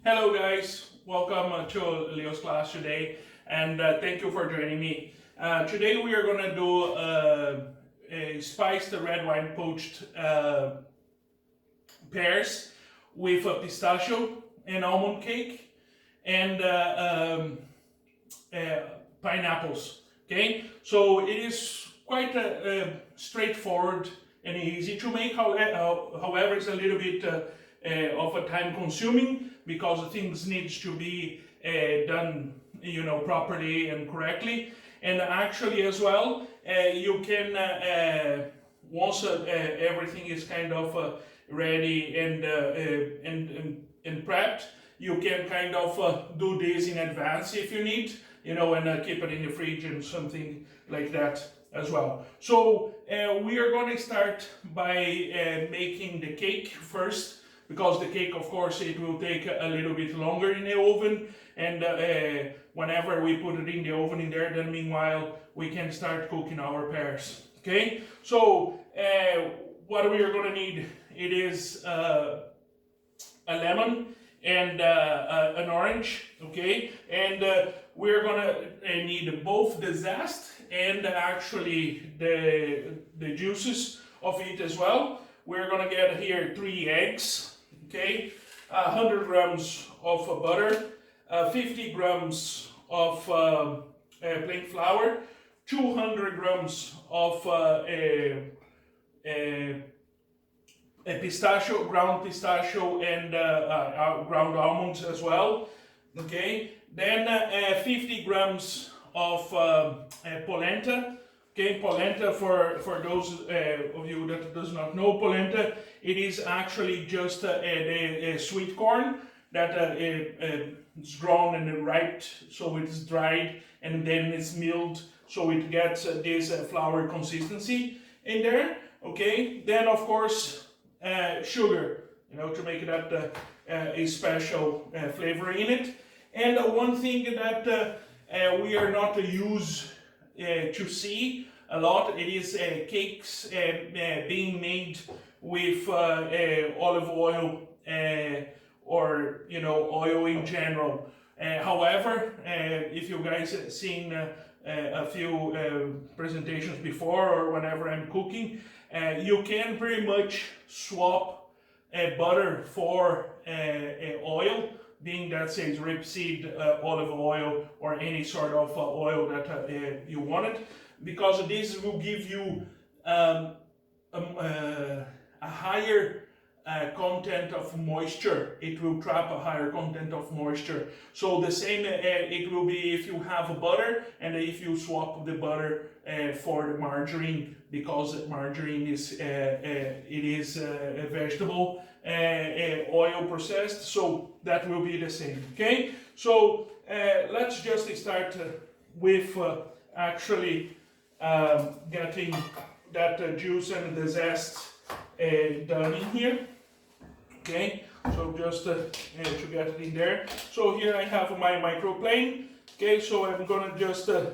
Hello guys, welcome to Leo's class today and thank you for joining me. Today we are going to do a spiced red wine poached pears with a pistachio and almond cake and pineapples. Okay, so it is quite straightforward and easy to make. However, it's a little bit of a time consuming because things needs to be done, properly and correctly. And actually, as well, you can once everything is kind of ready and prepped, you can kind of do this in advance if you need, and keep it in the fridge and something like that as well. So we are going to start by making the cake first, because the cake, of course, it will take a little bit longer in the oven, and whenever we put it in the oven in there, then meanwhile we can start cooking our pears. Okay, so what we are going to need, it is a lemon and an orange. Okay, and we're going to need both the zest and actually the juices of it as well. We're going to get here 3 eggs. Okay, 100 grams of butter, 50 grams of plain flour, 200 grams of pistachio, ground pistachio, and ground almonds as well. Okay, then 50 grams of polenta. Okay, polenta, for those of you that does not know polenta, it is actually just a sweet corn that is grown and ripe, so it's dried and then it's milled, so it gets this flour consistency in there. Okay, then of course sugar, to make that a special flavor in it. And one thing that we are not used to see a lot, it is cakes being made with olive oil or oil in general. However, if you guys have seen a few presentations before, or whenever I'm cooking, you can pretty much swap butter for oil, being that says rapeseed olive oil or any sort of oil that you want it, because this will give you a higher content of moisture. It will trap a higher content of moisture. So the same it will be if you have a butter and if you swap the butter for the margarine, because margarine is a vegetable oil processed, so that will be the same. Okay, so let's just start with actually getting that juice and the zest done in here. Okay, so just to get it in there. So here I have my microplane. Okay, so I'm gonna just a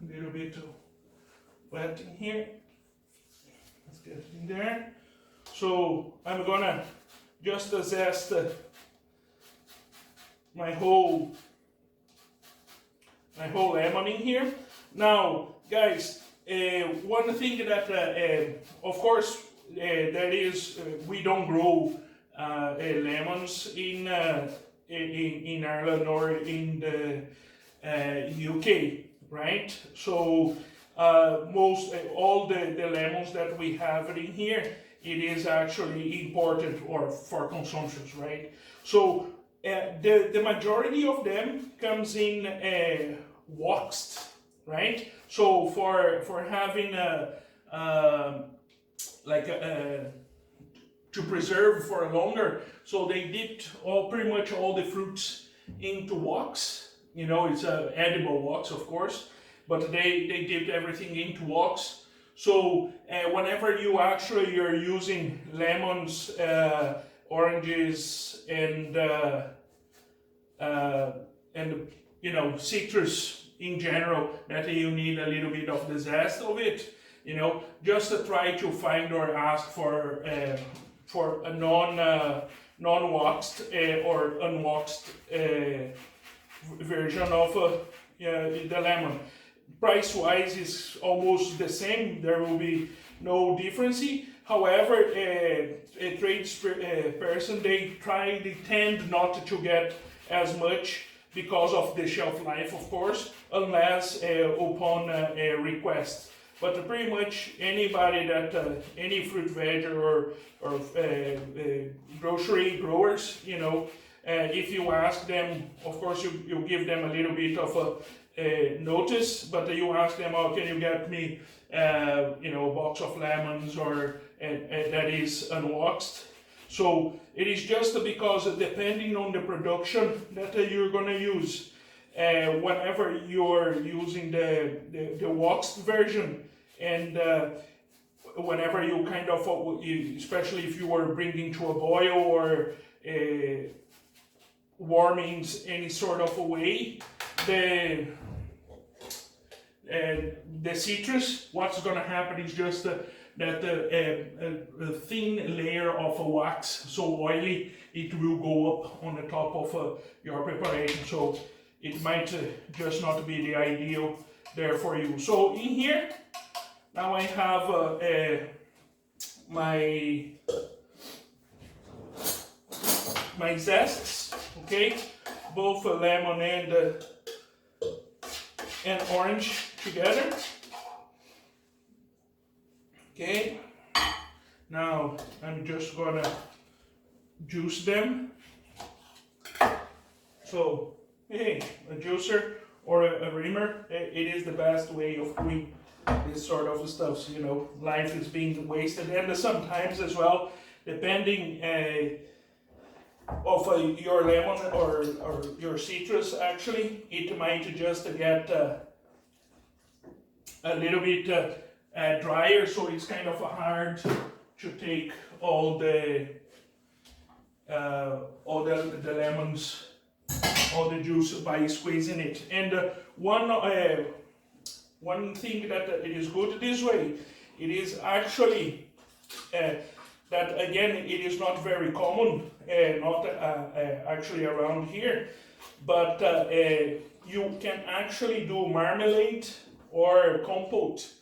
little bit wet in here. Let's get it in there. So I'm gonna just zest my whole lemon in here. Now, guys, one thing that, of course, that is, we don't grow lemons in Ireland or in the UK, right? So most all the lemons that we have in here, it is actually imported or for consumption, right? So the majority of them comes in waxed, right? So for having to preserve for longer, so they dipped pretty much all the fruits into wax. It's a edible wax, of course, but they dipped everything into wax. So whenever you're using lemons, oranges, and citrus in general, that you need a little bit of the zest of it, just try to find or ask for a non-waxed or unwaxed version of the lemon. Price-wise is almost the same. There will be no difference. However, a trade person, they tend not to get as much because of the shelf life, of course, unless upon request. But pretty much anybody that, any fruit veg or grocery growers, you know, if you ask them, of course you give them a little bit of a notice, but you ask them, oh, can you get me, you know, a box of lemons or that is unwaxed. So it is just because depending on the production that you're going to use, whenever you're using the waxed version, and whenever you kind of, especially if you are bringing to a boil or warmings any sort of a way, the citrus, what's going to happen is just that a thin layer of a wax, so oily, it will go up on the top of your preparation. So it might just not be the ideal there for you. So in here, now I have my zests, okay, both lemon and orange together. Okay, now I'm just gonna juice them. So, hey, a juicer or a reamer, it is the best way of doing this sort of stuff. You know, life is being wasted, and sometimes as well, depending of your lemon or your citrus, actually, it might just get a little bit drier, so it's kind of hard to take all the lemons, all the juice by squeezing it. And one thing that it is good this way, it is actually that again it is not very common, not actually around here, but you can actually do marmalade or compote,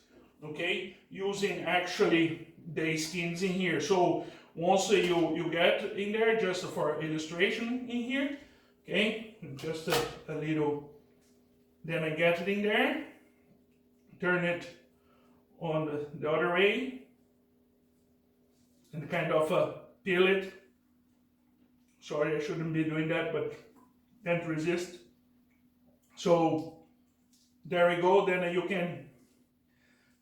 okay, using actually the skins in here. So once you get in there, just for illustration in here, okay, just a little, then I get it in there, turn it on the other way, and kind of peel it. Sorry, I shouldn't be doing that, but can't resist. So there we go, then you can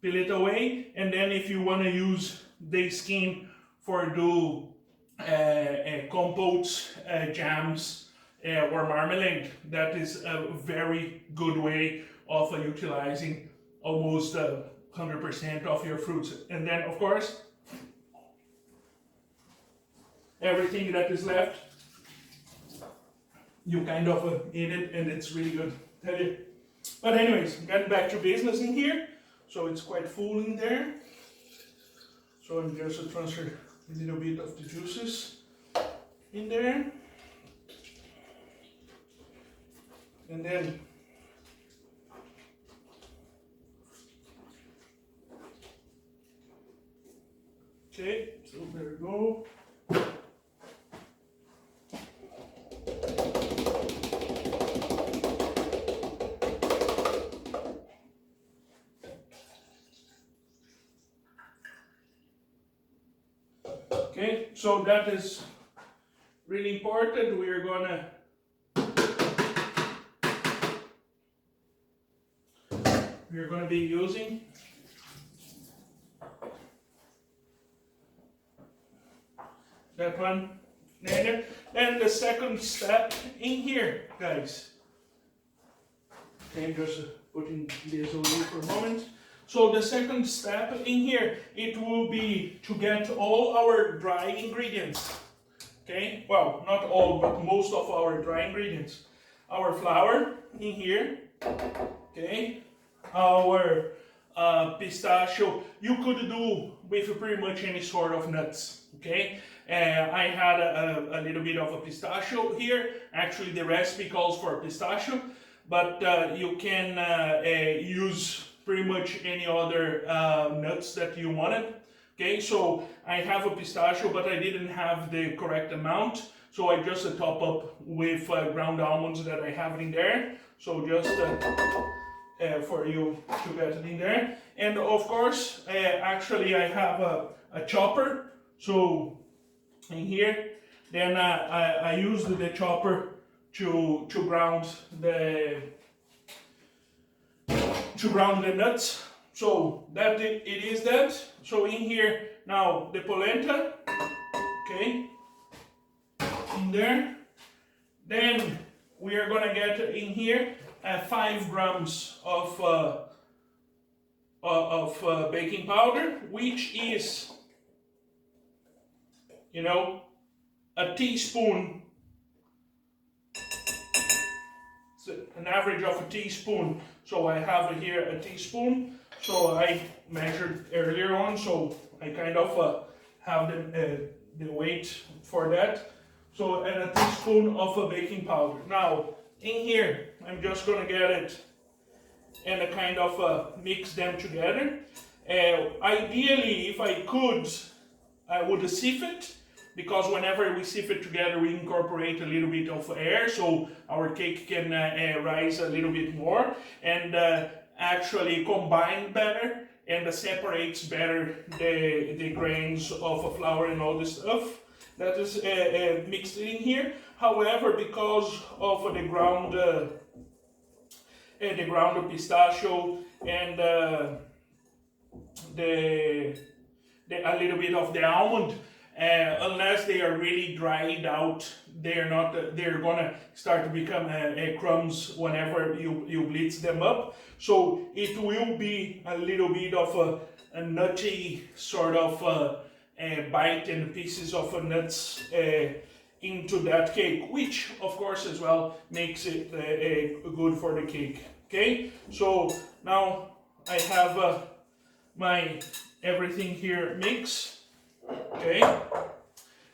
peel it away, and then if you want to use the skin for do compotes, jams, or marmalade, that is a very good way of utilizing almost 100% of your fruits. And then of course, everything that is left, you kind of eat it, and it's really good, tell you. But anyways, getting back to business in here. So it's quite full in there. So I'm just transfer a little bit of the juices in there. And then okay, so there we go. Okay, so that is really important. We're gonna be using that one. And the second step in here, guys. Okay, just putting this away for a moment. So the second step in here, it will be to get all our dry ingredients. Okay, well, not all, but most of our dry ingredients. Our flour in here, okay, our pistachio. You could do with pretty much any sort of nuts, okay. I had a little bit of a pistachio here. Actually, the recipe calls for pistachio, but you can use pretty much any other nuts that you wanted. Okay, so I have a pistachio, but I didn't have the correct amount, so I just top up with ground almonds that I have in there. So just for you to get it in there. And of course, actually I have a chopper, so in here, then I used the chopper to ground the nuts. So that it is that. So in here now the polenta, okay, in there. Then we are gonna get in here 5 grams of baking powder, which is, you know, a teaspoon. It's an average of a teaspoon. So I have here a teaspoon. So I measured earlier on, so I kind of have the weight for that. So and a teaspoon of baking powder. Now in here, I'm just gonna get it and kind of mix them together. Ideally, if I could, I would sieve it, because whenever we sieve it together, we incorporate a little bit of air, so our cake can rise a little bit more and actually combine better and separates better the grains of flour and all this stuff that is mixed in here. However, because of the ground pistachio and a little bit of the almond, unless they are really dried out, they're gonna start to become crumbs whenever you blitz them up. So it will be a little bit of a nutty sort of bite and pieces of nuts into that cake, which of course as well makes it good for the cake. Okay, so now I have my everything here mixed. Okay,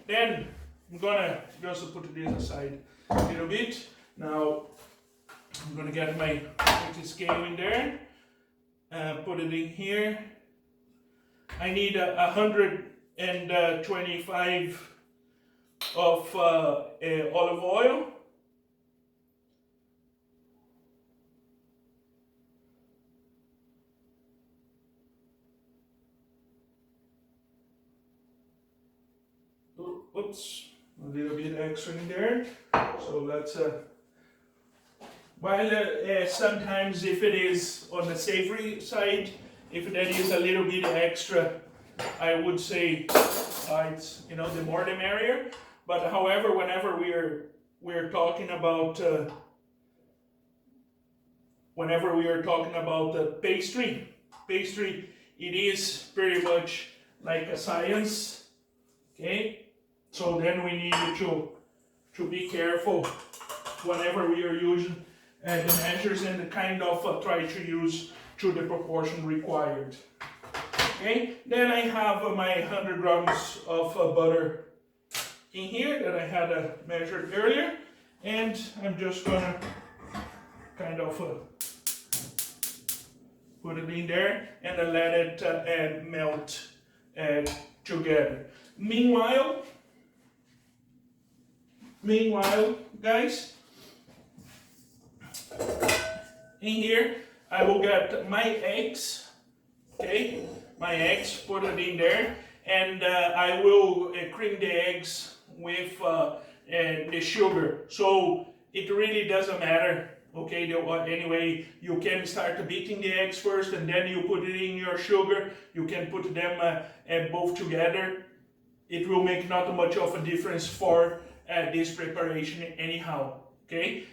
then I'm gonna just put this aside a little bit. Now I'm gonna get my scale in there, put it in here. I need 125 of olive oil. Oops, a little bit extra in there. So let's, while sometimes if it is on the savory side, if that is a little bit extra, I would say it's, you know, the more the merrier. But however, whenever we're talking about the pastry, it is pretty much like a science. Okay. So then we need to be careful whenever we are using the measures and kind of try to use to the proportion required. Okay, then I have my 100 grams of butter in here that I had measured earlier, and I'm just gonna kind of put it in there and let it melt together. Meanwhile, guys, in here I will get my eggs, okay, put it in there, and I will cream the eggs with the sugar. So it really doesn't matter, okay, anyway, you can start beating the eggs first and then you put it in your sugar. You can put them both together. It will make not much of a difference for this preparation anyhow, okay?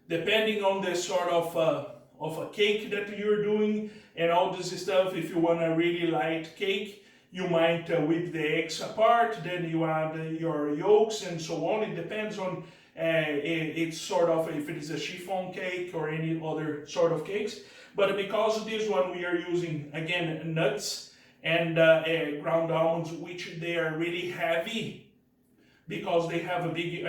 Depending on the sort of a cake that you're doing and all this stuff, if you want a really light cake, you might whip the eggs apart, then you add your yolks and so on. It depends on it's sort of if it is a chiffon cake or any other sort of cakes. But because of this one we are using again nuts, and ground almonds, which they are really heavy because they have a big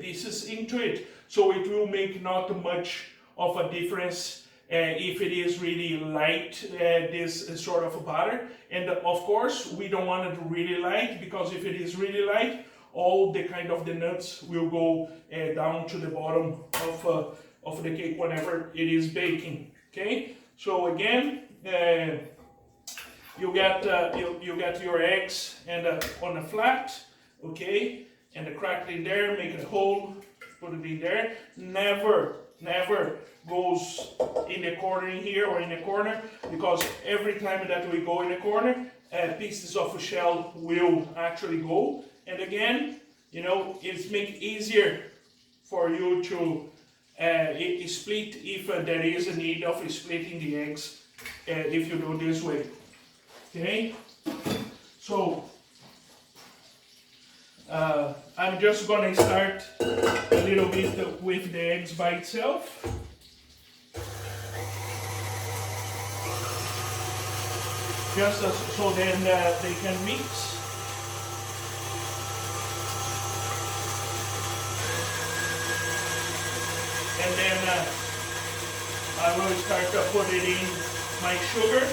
pieces into it. So it will make not much of a difference if it is really light, this sort of butter. And of course, we don't want it really light, because if it is really light, all the kind of the nuts will go down to the bottom of the cake whenever it is baking. Okay, so again, you get your eggs and on a flat, okay, and crack it in there, make a hole, put it in there. Never goes in the corner in here or in the corner, because every time that we go in the corner, pieces of shell will actually go. And again, you know, it's make easier for you to split if there is a need of splitting the eggs if you do this way. Okay, so I'm just gonna start a little bit with the eggs by itself. Just so then they can mix. And then I will start to put it in my sugar.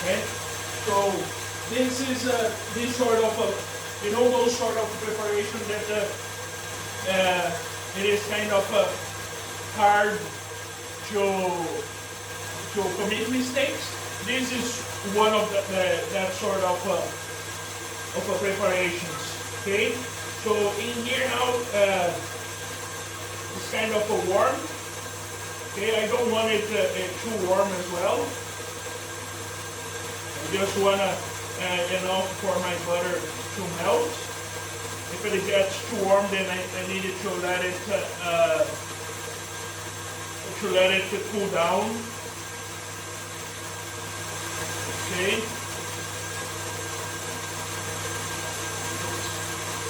Okay, so this is this sort of you know, those sort of preparation that it is kind of hard to commit mistakes. This is one of that sort of preparations. Okay, so in here now it's kind of warm. Okay, I don't want it too warm as well. I just want enough for my butter to melt. If it gets too warm, then I need to let it cool down. Okay.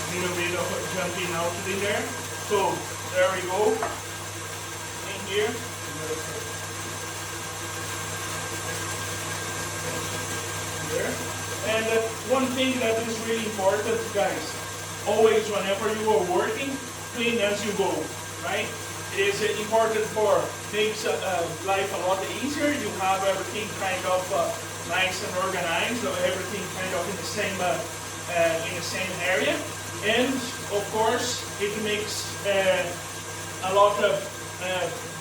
A little bit of jumping out in there. So there we go. In here. There. And one thing that is really important, guys, always whenever you are working, clean as you go, right? It is important for makes life a lot easier. You have everything kind of nice and organized, or everything kind of in the same area. And of course, it makes a lot of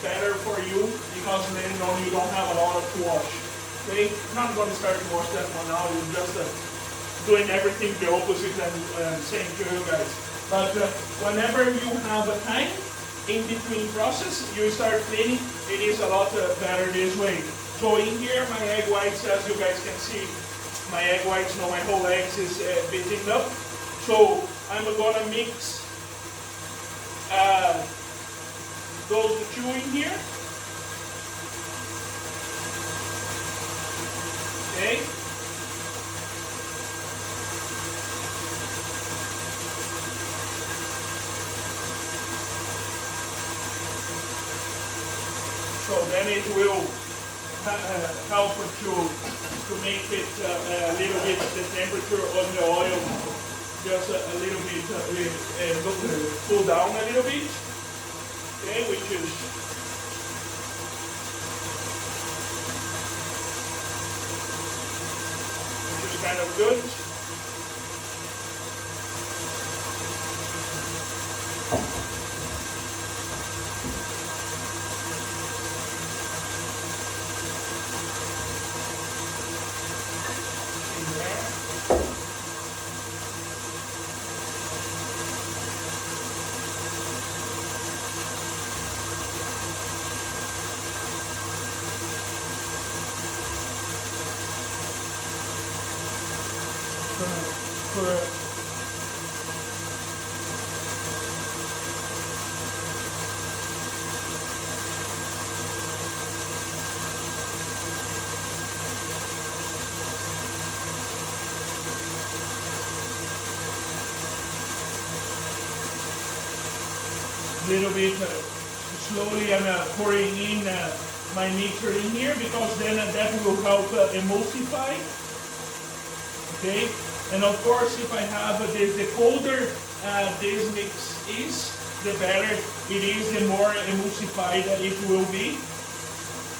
better for you, because later on you don't have a lot to wash. Okay, I'm not going to start to wash that one now. We're just doing everything the opposite and saying to you guys. But whenever you have a time in between process, you start cleaning. It is a lot better this way. So in here, my egg whites, as you guys can see, my egg whites, no, my whole eggs is beaten up. So I'm gonna mix those two in here. Okay. So then it will help to make it a little bit the temperature on the oil just a little bit cool down a little bit. Okay, which is kind of good. Little bit slowly I'm pouring in my mixture in here, because then that will help emulsify. Okay, and of course, if I have the colder this mix is, the better it is, the more emulsified it will be.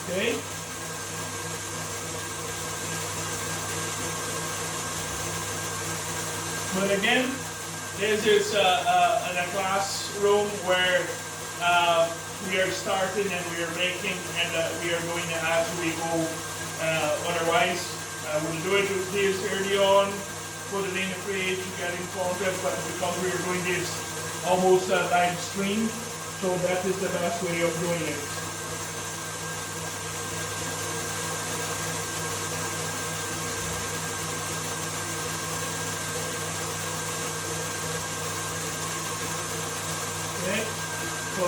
Okay. But again, this is in a classroom where we are starting and we are making, and we are doing it as we go. Otherwise, we'll do it with this early on, put it in the fridge, get in contact, but because we are doing this almost live stream, so that is the best way of doing it. Okay, so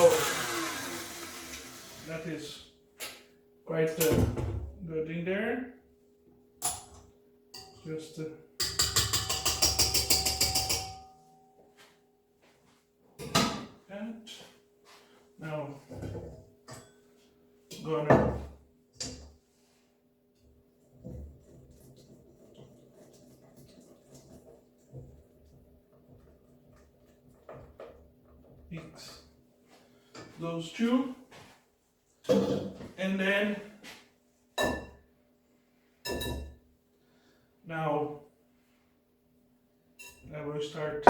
that is quite good in there. Just and now gonna mix those two, and then now I will start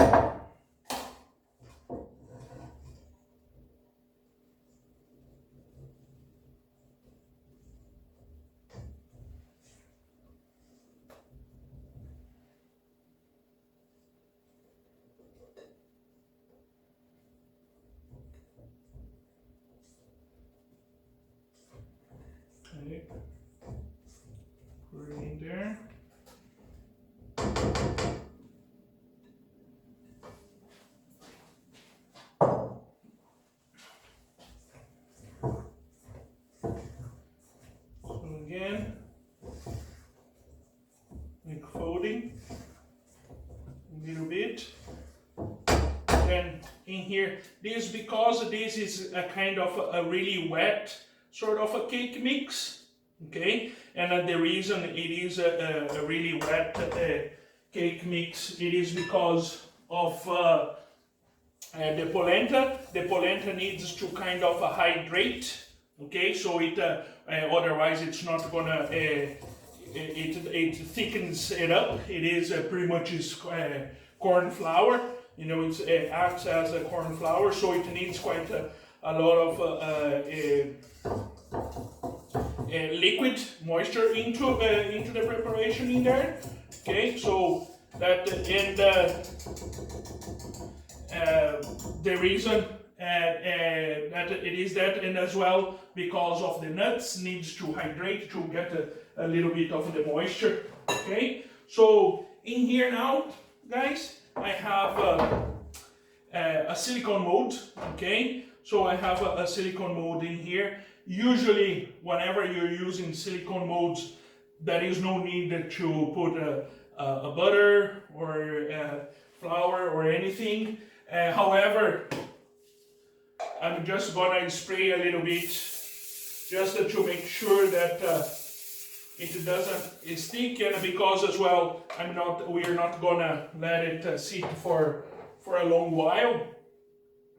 okay, put it in there. Again, make folding a little bit. Then in here, this, because this is a kind of a really wet sort of a cake mix, okay? And the reason it is a really wet cake mix, it is because of the polenta. The polenta needs to kind of hydrate. Okay, so it otherwise it's not gonna it thickens it up. It is pretty much is corn flour. You know, it acts as a corn flour, so it needs quite a lot of liquid moisture into the preparation in there. Okay, so that and the reason that it is that, and as well because of the nuts needs to hydrate to get a little bit of the moisture. Okay, so in here now, guys, I have a silicone mold. Okay, so I have a silicone mold in here. Usually, whenever you're using silicone molds, there is no need to put a butter or flour or anything. However, I'm just gonna spray a little bit just to make sure that it doesn't stick, and because as well we're not gonna let it sit for a long while.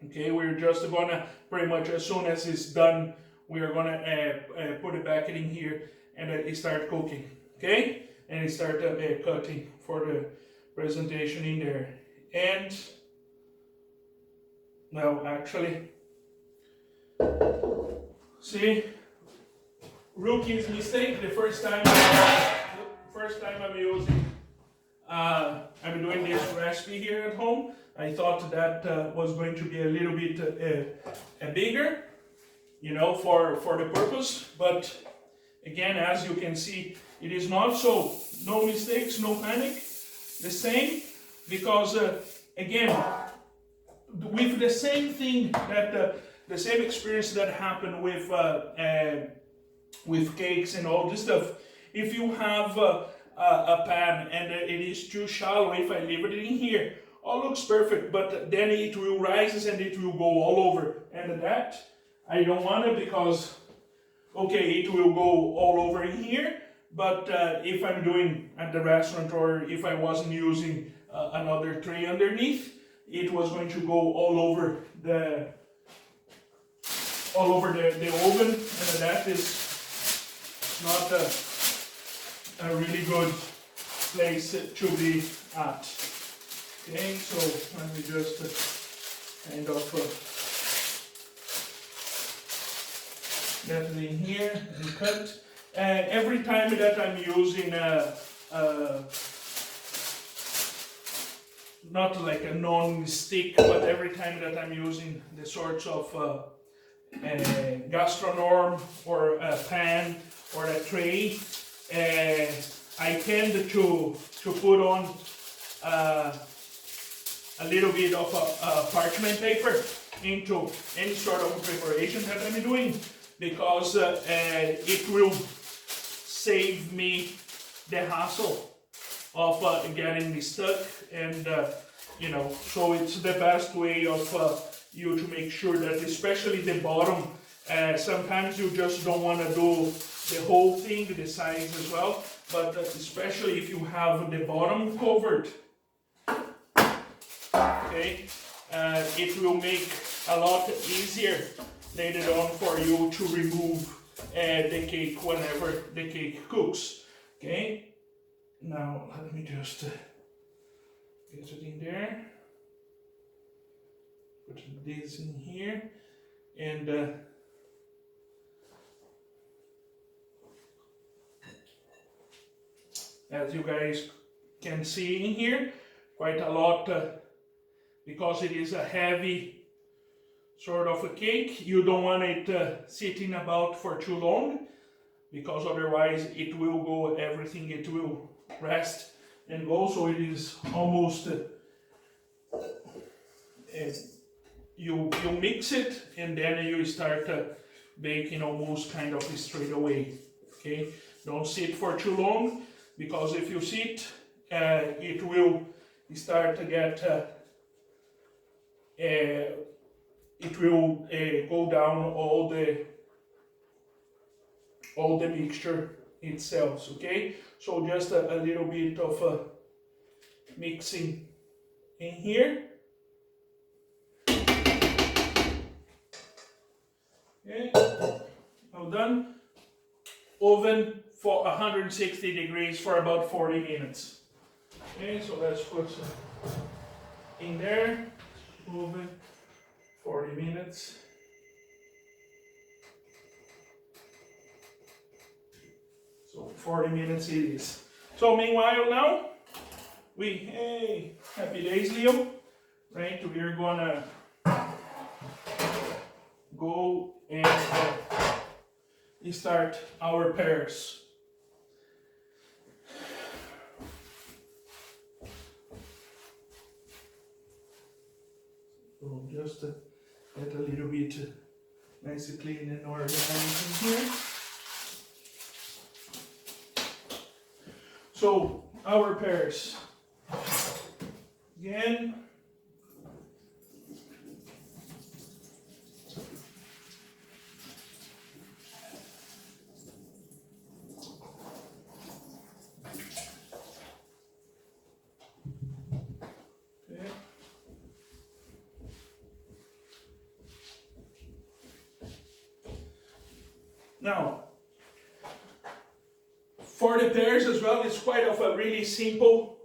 Okay, we're just gonna pretty much as soon as it's done, we are gonna put it back in here and start cooking. Okay, and start cutting for the presentation in there. And well, actually, see, rookie's mistake. The first time I'm using, I'm doing this recipe here at home. I thought that was going to be a little bit bigger, you know, for the purpose. But again, as you can see, it is not so. No mistakes, no panic. The same, because again, with the same thing that the same experience that happened with cakes and all this stuff. If you have a pan and it is too shallow, if I leave it in here, all looks perfect, but then it will rise and it will go all over. And that I don't want it because, okay, it will go all over in here, but if I'm doing at the restaurant or if I wasn't using another tray underneath, it was going to go all over the oven, and that is not a really good place to be at. Okay, so let me just kind of get it in here and cut. Every time that I'm using not like a non-stick, but every time that I'm using the sorts of gastronome or a pan or a tray, I tend to put on a little bit of parchment paper into any sort of preparation that I'm doing, because it will save me the hassle of getting me stuck, and you know, so it's the best way of you to make sure that, especially the bottom, sometimes you just don't want to do the whole thing, the sides as well, but especially if you have the bottom covered, okay, it will make a lot easier later on for you to remove the cake whenever the cake cooks. Okay, now let me just get it in there, put this in here, and as you guys can see in here, quite a lot, because it is a heavy sort of a cake. You don't want it sitting about for too long, because otherwise it will go, everything, it will rest and go. So it is almost, you mix it and then you start baking almost kind of straight away. Okay, don't sit for too long, because if you sit, it will start to get, it will go down all the mixture itself. Okay, so just a little bit of mixing in here. Okay, all done. Oven for 160 degrees for about 40 minutes. Okay, so let's put some in there. Oven 40 minutes. So 40 minutes it is. So meanwhile now, hey, happy days, Leo. Right, we're gonna go and start our pears. So just get a little bit nice and clean and organized in here. So our pears, again, now, for the pears as well, it's quite of a really simple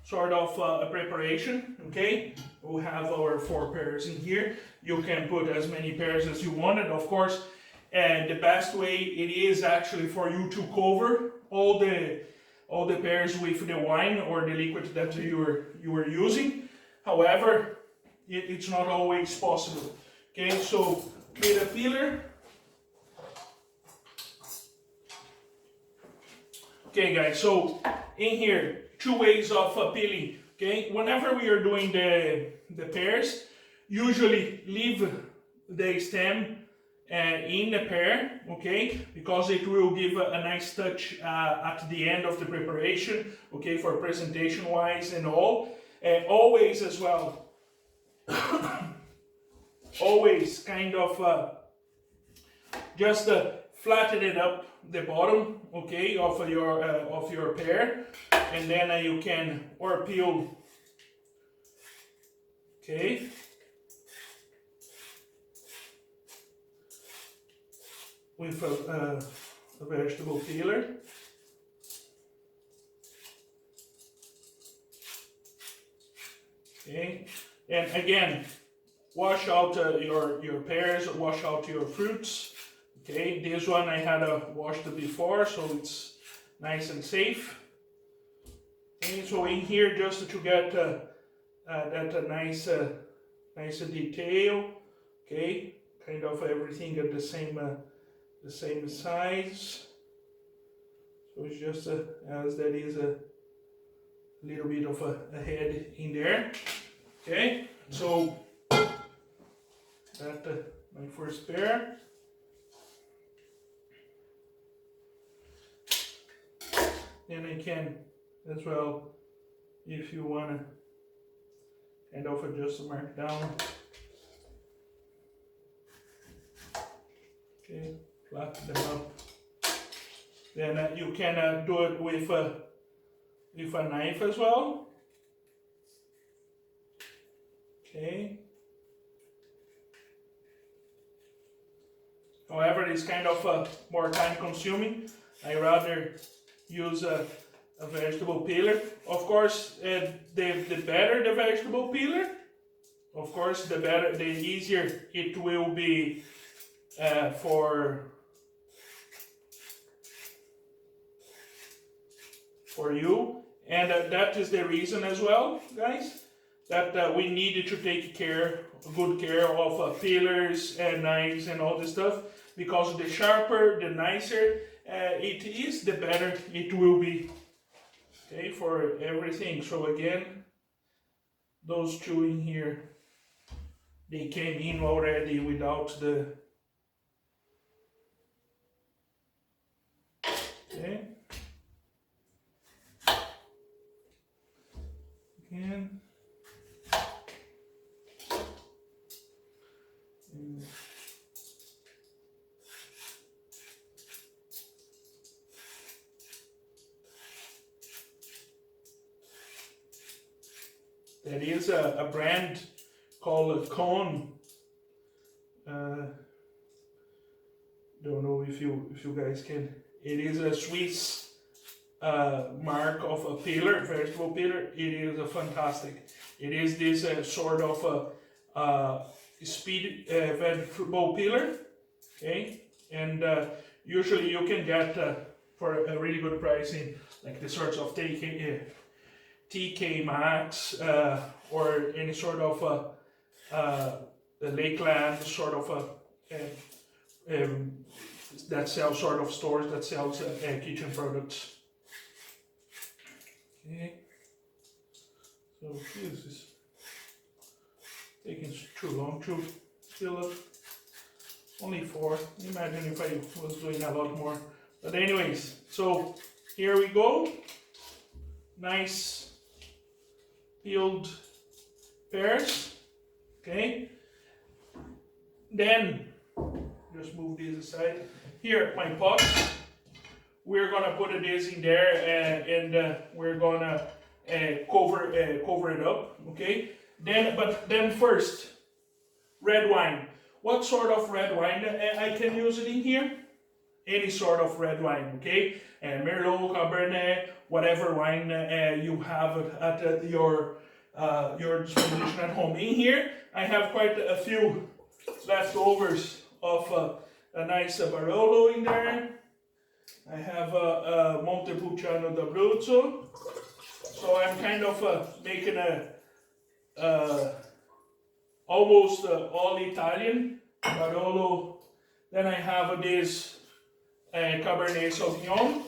sort of preparation. Okay, we have our 4 pears in here. You can put as many pears as you want, and of course, the best way it is actually for you to cover all the pears with the wine or the liquid that you were using. However, it's not always possible. Okay, so with a peeler. Okay guys, so in here, 2 ways of peeling. Okay, whenever we are doing the pears, usually leave the stem in the pear, okay, because it will give a nice touch at the end of the preparation, okay, for presentation wise and all. And always as well, always kind of just flatten it up the bottom, okay, of your pear, and then you can or peel, okay. With a vegetable peeler. Okay, and again, wash out your pears, wash out your fruits. Okay, this one I had washed before, so it's nice and safe. Okay, so in here, just to get that nice detail. Okay, kind of everything at the same size. So it's just as there is a little bit of a head in there. Okay, so that my first pear. Then I can as well, if you wanna kind of just mark down. Okay, flatten them up. Then you can do it with a knife as well. Okay. However, it's kind of more time consuming. I rather use a vegetable peeler. Of course, the better the vegetable peeler, of course, the easier it will be for you. And that is the reason as well, guys, that we need to take good care of peelers and knives and all this stuff, because the sharper, the nicer it is, the better it will be, okay, for everything. So again, those two in here, they came in already without the, okay, again, and there is a brand called Cone. Don't know if you guys can. It is a Swiss mark of a peeler, vegetable peeler. It is fantastic. It is this sort of speed vegetable peeler. Okay, and usually you can get for a really good price in like the sorts of TK Maxx or any sort of Lakeland sort of that sells sort of stores that sells kitchen products. Okay, so this is taking too long to fill up. Only 4. Imagine if I was doing a lot more. But anyways, so here we go. Nice peeled pears. Okay. Then just move these aside. Here, my pot. We're gonna put this in there and we're gonna cover it up. Okay. Then first, red wine. What sort of red wine I can use it in here? Any sort of red wine, okay? Merlot, Cabernet, whatever wine you have at your disposition at home. In here, I have quite a few leftovers of a nice Barolo in there. I have a Montepulciano d'Abruzzo. So I'm kind of making a almost all Italian Barolo. Then I have this Cabernet Sauvignon.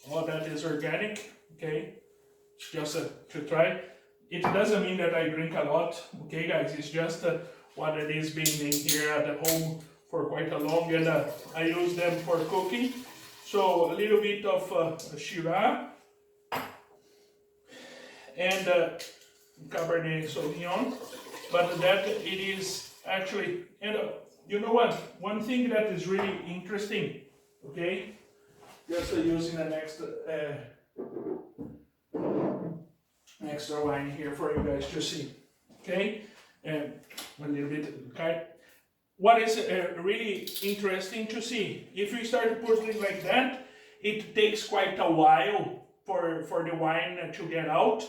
All that is organic, okay? It's just to try. It doesn't mean that I drink a lot, okay, guys? It's just what it is being made here at home for quite a long, and I use them for cooking. So a little bit of Shiraz and Cabernet Sauvignon, but that it is actually, and you know what? One thing that is really interesting, okay? Just using an extra wine here for you guys to see, okay? And a little bit, okay? What is really interesting to see, if you start putting it like that, it takes quite a while for the wine to get out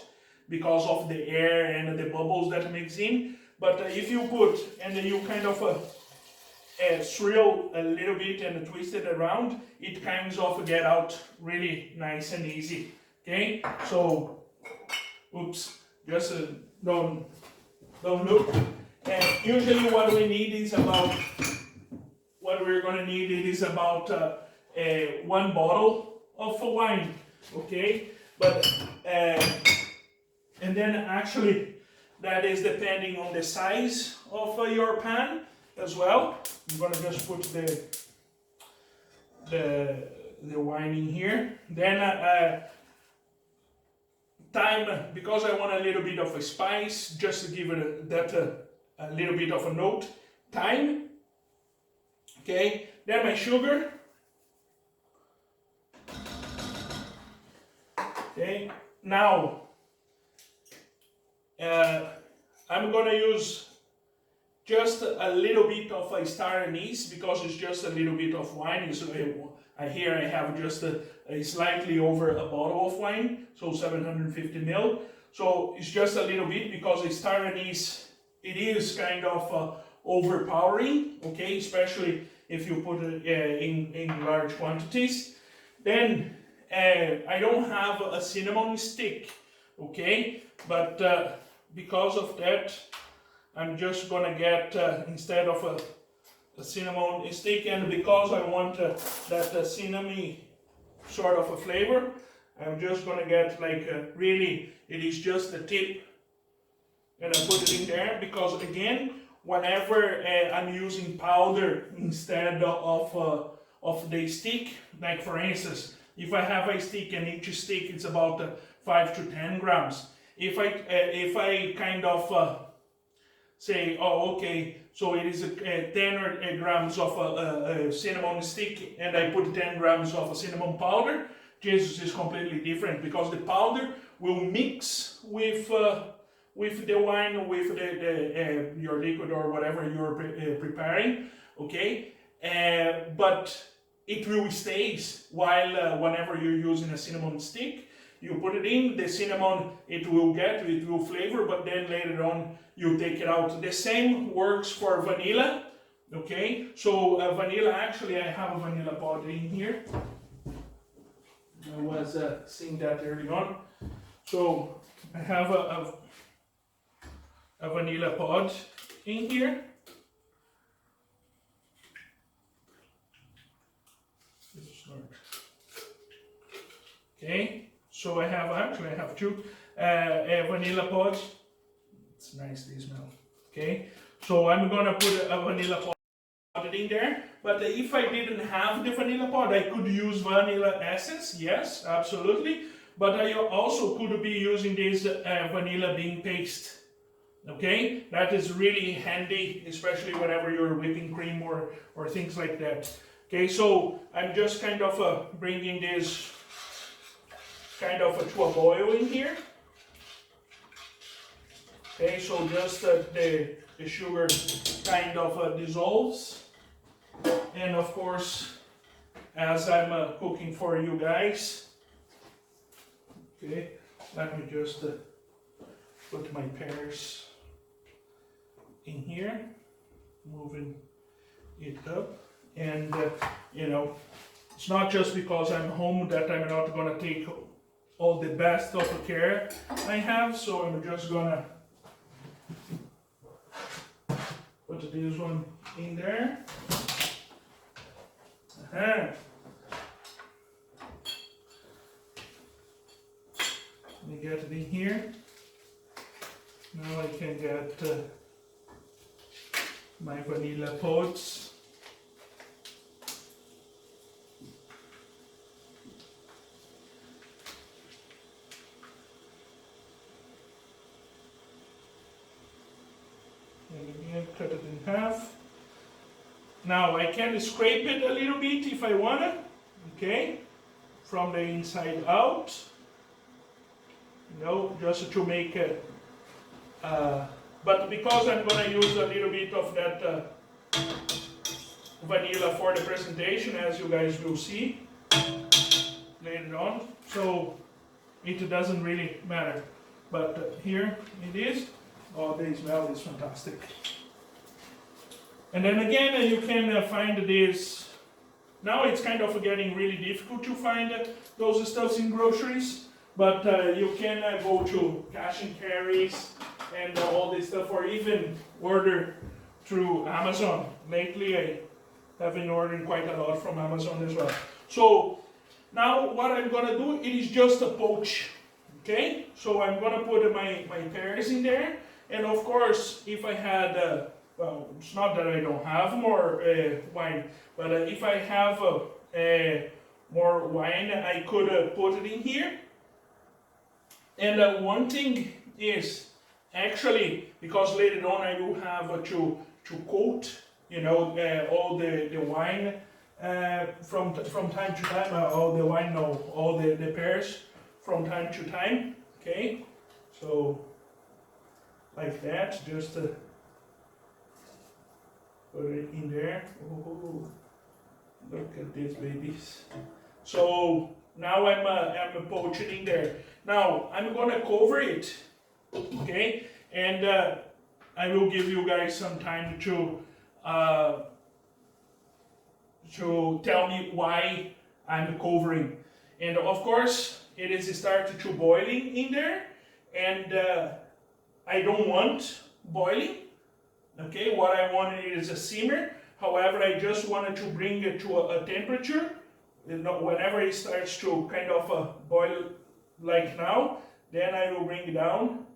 because of the air and the bubbles that mix in. But if you put and you kind of swirl a little bit and twist it around, it kind of get out really nice and easy. Okay, so oops, just don't look. And usually what we need is about, what we're gonna need is about 1 bottle of wine, okay? But and then actually that is depending on the size of your pan as well. I'm gonna just put the wine in here. Then thyme, because I want a little bit of a spice, just to give it a little bit of a note. Thyme. Okay. Then my sugar. Okay. Now I'm gonna use just a little bit of a star anise because it's just a little bit of wine. So I have just a slightly over a bottle of wine, so 750 ml. So it's just a little bit because a star anise, it is kind of overpowering, okay, especially if you put it in large quantities. Then I don't have a cinnamon stick, okay, but because of that, I'm just gonna get, instead of a cinnamon stick, and because I want that cinnamon sort of a flavor, I'm just gonna get like really, it is just the tip, and I put it in there because again, whenever I'm using powder instead of the stick, like for instance, if I have a stick and each stick is about 5 to 10 grams, if I kind of say, oh, okay, so it is 10 grams of a cinnamon stick and I put 10 grams of a cinnamon powder, this is completely different because the powder will mix with the wine, with your liquid or whatever you're preparing, okay? But it will stay while whenever you're using a cinnamon stick, you put it in, the cinnamon, it will flavor, but then later on, you take it out. The same works for vanilla, okay? So vanilla, actually I have a vanilla pod in here. I was seeing that early on. So I have a vanilla pod in here. Okay, so I have two vanilla pods. It's nice, they smell. Okay, so I'm gonna put a vanilla pod in there. But if I didn't have the vanilla pod, I could use vanilla essence. Yes, absolutely. But I also could be using this vanilla bean paste. Okay, that is really handy, especially whenever you're whipping cream or things like that. Okay, so I'm just kind of bringing this kind of to a boil in here. Okay, so just the sugar kind of dissolves. And of course, as I'm cooking for you guys, okay, let me just put my pears in here, moving it up. And you know, it's not just because I'm home that I'm not gonna take all the best of the care I have, so I'm just gonna put this one in there. Let me get it in here. Now I can get my vanilla pods. And again, cut it in half. Now I can scrape it a little bit if I wanna, okay, from the inside out, you know, just to make it, but because I'm gonna use a little bit of that vanilla for the presentation, as you guys will see later on, so it doesn't really matter. But here it is. Oh, the smell is fantastic. And then again, you can find this. Now it's kind of getting really difficult to find those stuffs in groceries, but you can go to cash and carries and all this stuff, or even order through Amazon. Lately, I have been ordering quite a lot from Amazon as well. So now what I'm gonna do, it is just a poach. Okay, so I'm gonna put my pears in there, and of course, if I had, well, it's not that I don't have more wine, but if I have more wine, I could put it in here. And one thing is, actually, because later on I will have to coat, you know, all the wine from time to time, all the wine, no, all the pears from time to time, okay, so like that, just put it in there. Oh, look at these babies. So now I'm poaching there. Now I'm gonna cover it, okay, and I will give you guys some time to tell me why I'm covering. And of course, it is started to boiling in there, and I don't want boiling. Okay, what I want is a simmer. However, I just wanted to bring it to a temperature. You know, whenever it starts to kind of boil like now, then I will bring it down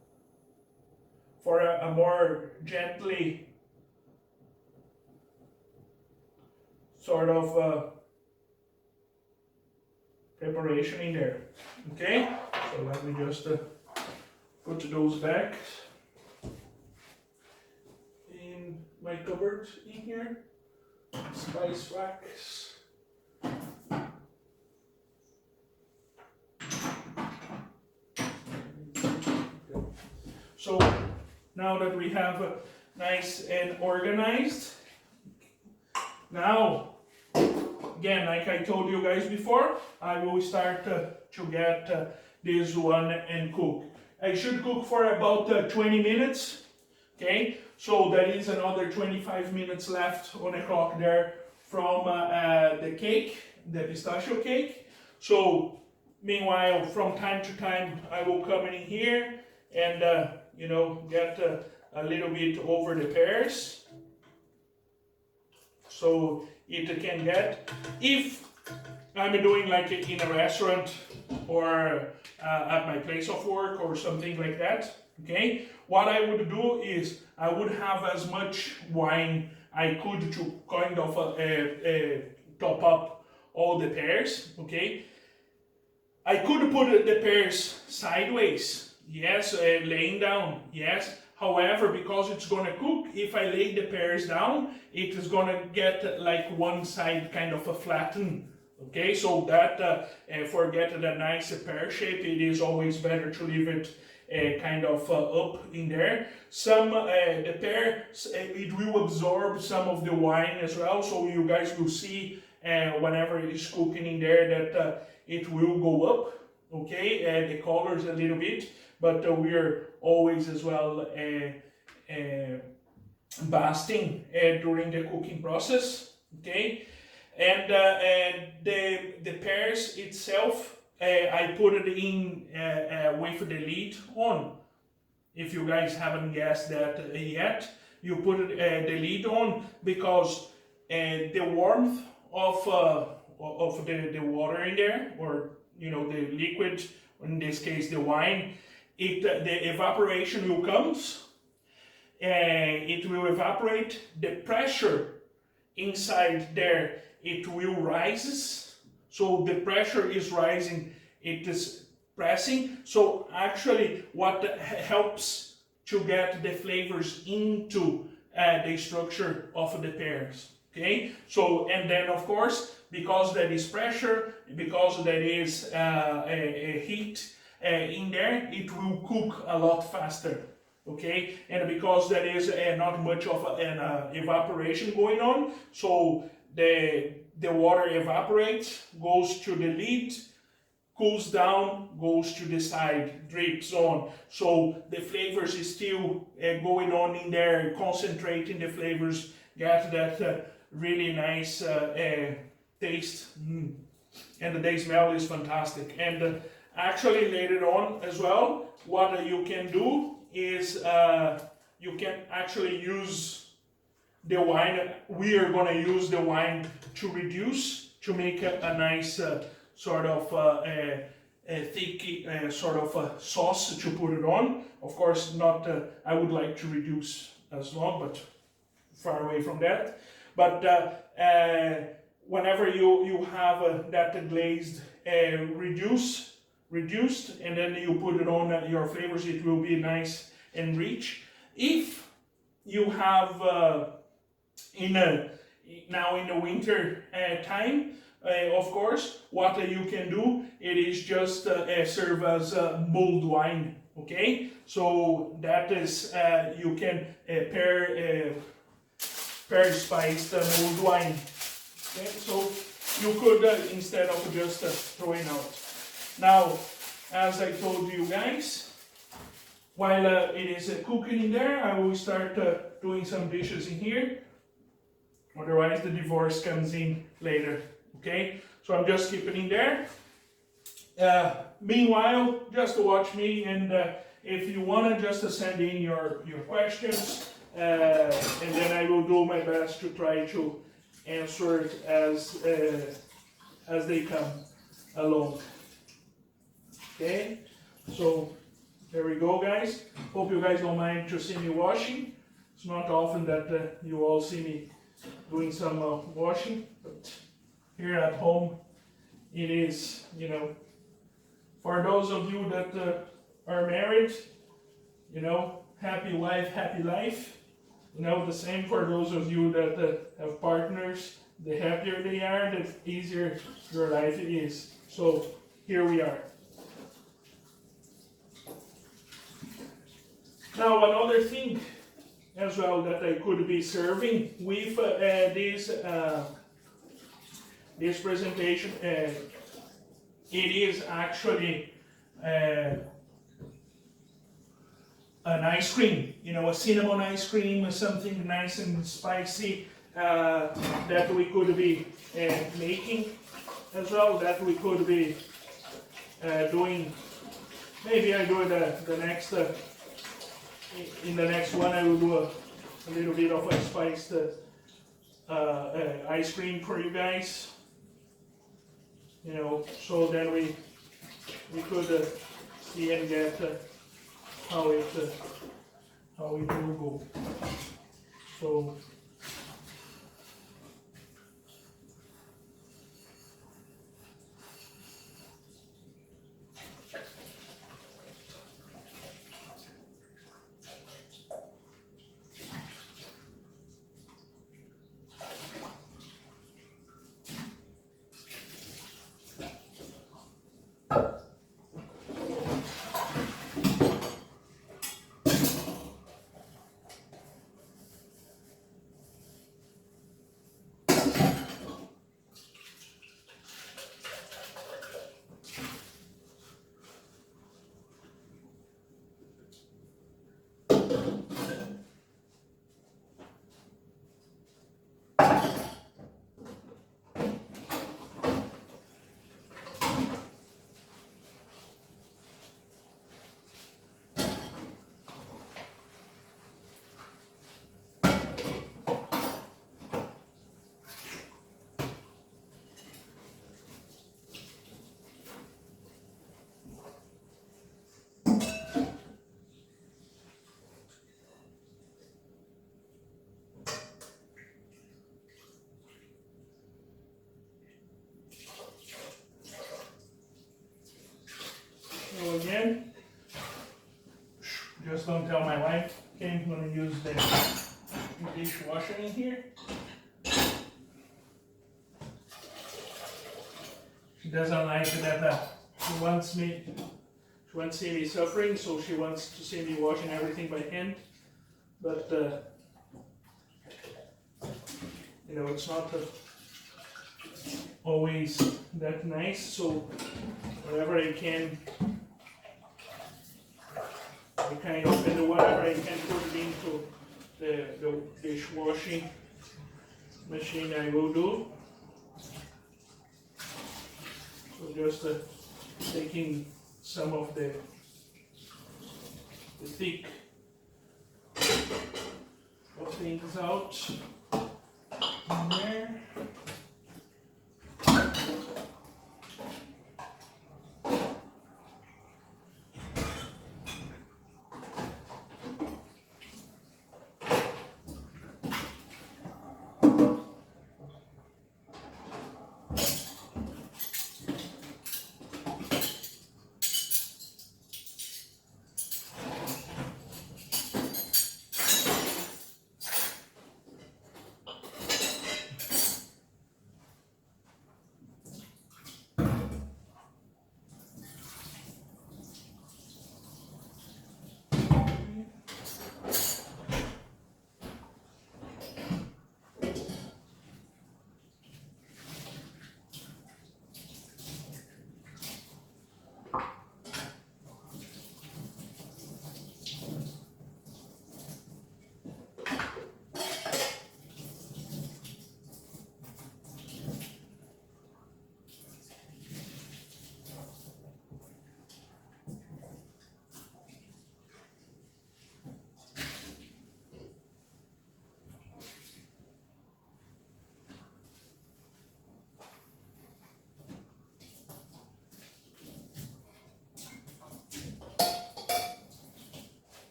for a more gently sort of preparation in there. Okay, so let me just put those back in my cupboard in here. Spice wax. So now that we have nice and organized, now again, like I told you guys before, I will start to get this one and cook. I should cook for about 20 minutes, okay? So there is another 25 minutes left on the clock there from the cake, the pistachio cake. So meanwhile, from time to time, I will come in here and you know, get a little bit over the pears. So it can get, if I'm doing like in a restaurant or at my place of work or something like that, okay, what I would do is I would have as much wine I could to kind of top up all the pears, okay. I could put the pears sideways, yes, laying down, yes. However, because it's gonna cook, if I lay the pears down, it is gonna get like one side kind of a flatten. Okay, so that for getting a nice pear shape, it is always better to leave it kind of up in there. Some the pear, it will absorb some of the wine as well. So you guys will see whenever it is cooking in there that it will go up. Okay, the colors a little bit. But we're always as well basting during the cooking process, okay? And the pears itself, I put it in with the lid on. If you guys haven't guessed that yet, you put it, the lid on because the warmth of the water in there, or you know, the liquid, in this case the wine, the evaporation will come, it will evaporate, the pressure inside there, it will rises, so the pressure is rising, it is pressing, so actually what helps to get the flavors into the structure of the pears, Okay, so and then of course, because there is pressure, because there is a heat in there, it will cook a lot faster. Okay, and because there is not much of an evaporation going on, so the water evaporates, goes to the lid, cools down, goes to the side, drips on. So the flavors is still going on in there, concentrating the flavors, get that really nice taste. And the smell is fantastic. And actually later on as well, what you can do is you can actually use the wine. We are going to use the wine to reduce, to make a nice sort of a thick sort of sauce to put it on. Of course, not. I would like to reduce as long, but far away from that. But whenever you have that glazed reduced, and then you put it on your flavors, it will be nice and rich. If you have now in the winter time, of course, what you can do, it is just serve as mulled wine. Okay, so that is you can pair spiced mulled wine. Okay, so you could instead of just throwing out. Now, as I told you guys, while it is cooking in there, I will start doing some dishes in here. Otherwise, the divorce comes in later. Okay, so I'm just keeping in there. Meanwhile, just watch me, and if you want to just send in your questions, and then I will do my best to try to answer it as they come along. Okay, so there we go, guys. Hope you guys don't mind to see me washing. It's not often that you all see me doing some washing, but here at home, it is, you know, for those of you that are married, you know, happy wife, happy life. You know, the same for those of you that have partners. The happier they are, the easier your life is. So here we are. Now another thing as well that I could be serving with this presentation, it is actually an ice cream, you know, a cinnamon ice cream, something nice and spicy that we could be making as well, that we could be doing. Maybe I do the next, in the next one I will do a little bit of a spiced ice cream for you guys. You know, so then we could see and get how it will go. So again, just don't tell my wife. Okay, I'm going to use the dishwasher in here. She doesn't like that. She wants to see me suffering, so she wants to see me washing everything by hand. But you know, it's not always that nice. So wherever I can, I kind of, and whatever I can put it into the dishwashing machine, I will do. So just taking some of the thick things out in there.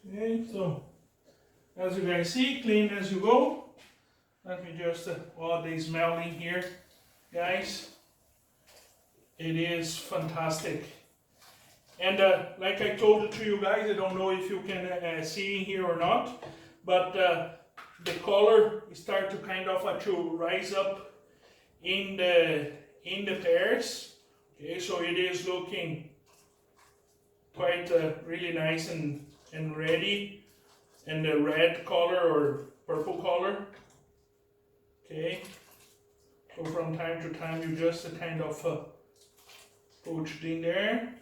Okay, so as you guys see, clean as you go. Let me just all the smelling here, guys. It is fantastic. And like I told it to you guys, I don't know if you can see here or not, but the color start to kind of to rise up in the pears. Okay, so it is looking quite really nice and ready, and the red color or purple color. Okay, so from time to time you just kind of poached in there.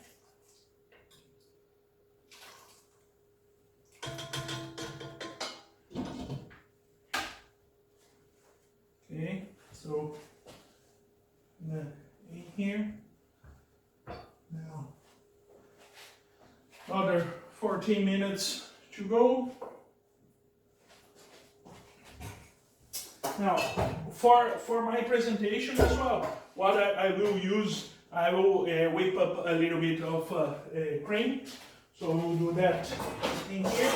Okay, so in here now, another 14 minutes to go. Now, for my presentation as well, what I will use, I will whip up a little bit of cream. So we'll do that in here.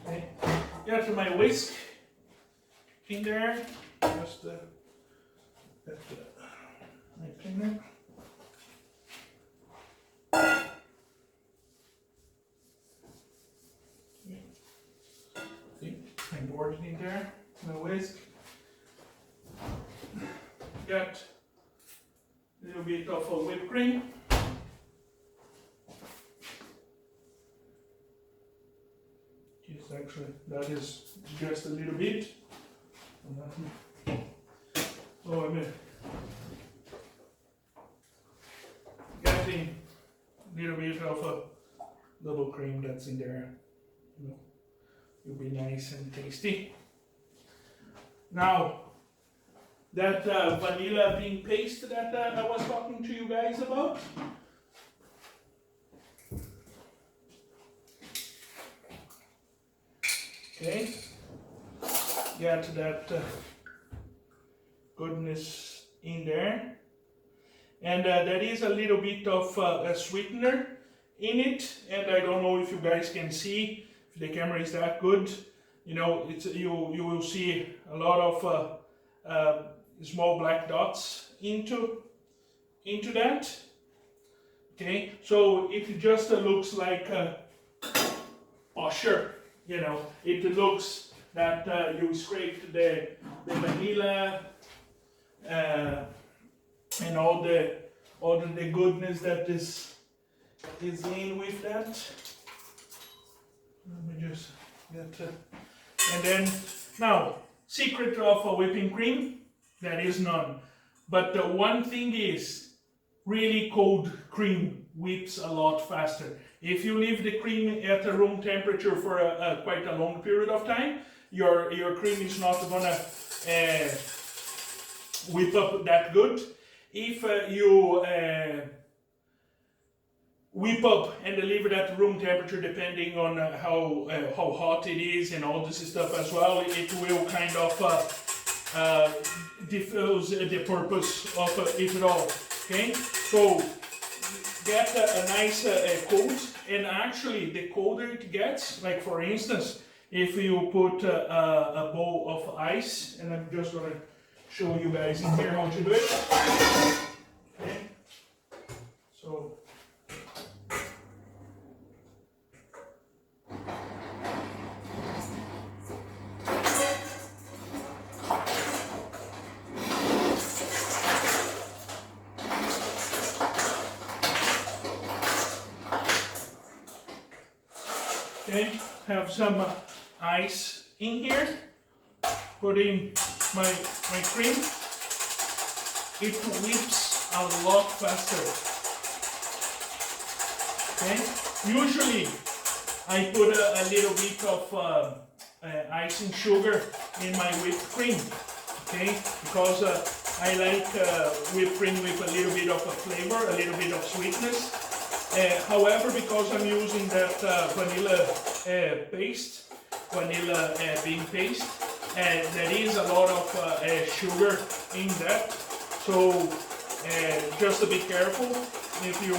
Okay. Get my whisk in there. Just my cleaner. My board in there, my whisk. Got a little bit of whipped cream. Yes, actually, that is just a little bit. So I'm getting little bit of a double cream that's in there. You know, it'll be nice and tasty. Now, that vanilla bean paste that I was talking to you guys about. Okay, get that goodness in there. And there is a little bit of a sweetener in it, and I don't know if you guys can see, if the camera is that good. You know, it's you will see a lot of small black dots into that. Okay, so it just looks like Poached. You know, it looks that you scraped the vanilla and all the goodness that is in with that. Let me just get and then now, secret of a whipping cream, there is none. But the one thing is, really cold cream whips a lot faster. If you leave the cream at a room temperature for quite a long period of time, your cream is not gonna whip up that good. If you whip up and leave it at room temperature, depending on how hot it is and all this stuff as well, it will kind of diffuse the purpose of it all. Okay, so get a nice coat, and actually the colder it gets, like for instance, if you put a bowl of ice, and I'm just gonna show you guys in here how to do it. Okay, so okay, have some ice in here, put in my cream. It whips a lot faster. Okay, usually I put a little bit of icing sugar in my whipped cream, okay, because I like whipped cream with a little bit of a flavor, a little bit of sweetness. However, because I'm using that vanilla bean paste, there is a lot of sugar in that, so just be careful if you